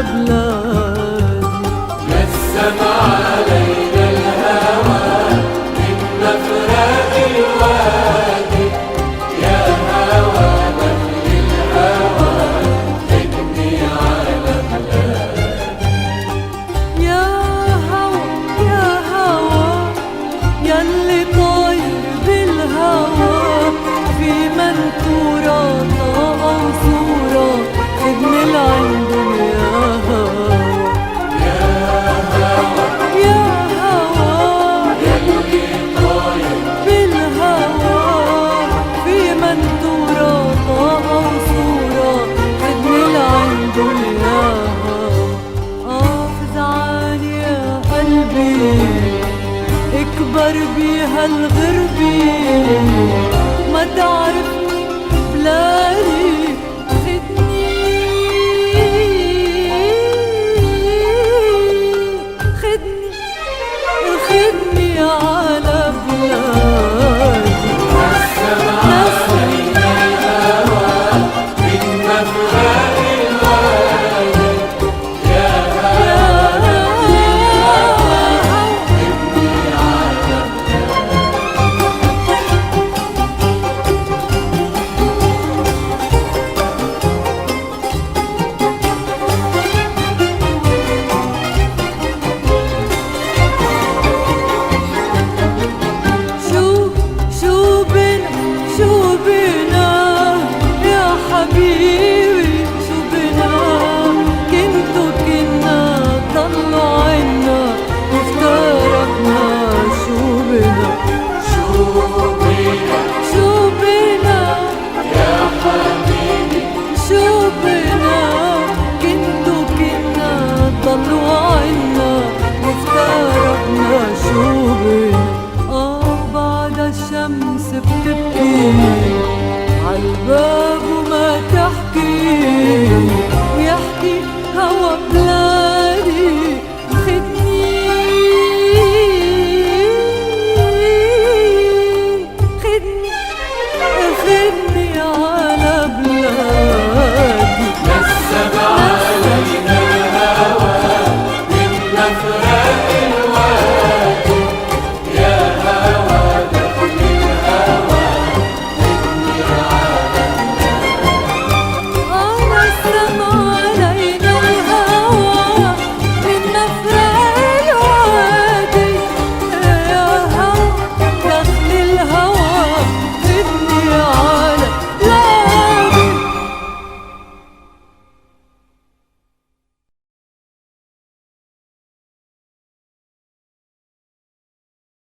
بلادي. نسم علينا الهوى من مفرق الوادي، يا هوى بل الهوى خدني على بلادي. يا هوى يا هوى ياللي طاير بالهوى، في منثورة طاقة وصورة خدني لعندهم. يا هوى يا هوى يلي طاير بالهوى، في منثورة طاقة وصورة خدني لعندهم. يا هوى فزعان يا قلبي اكبر بهالغ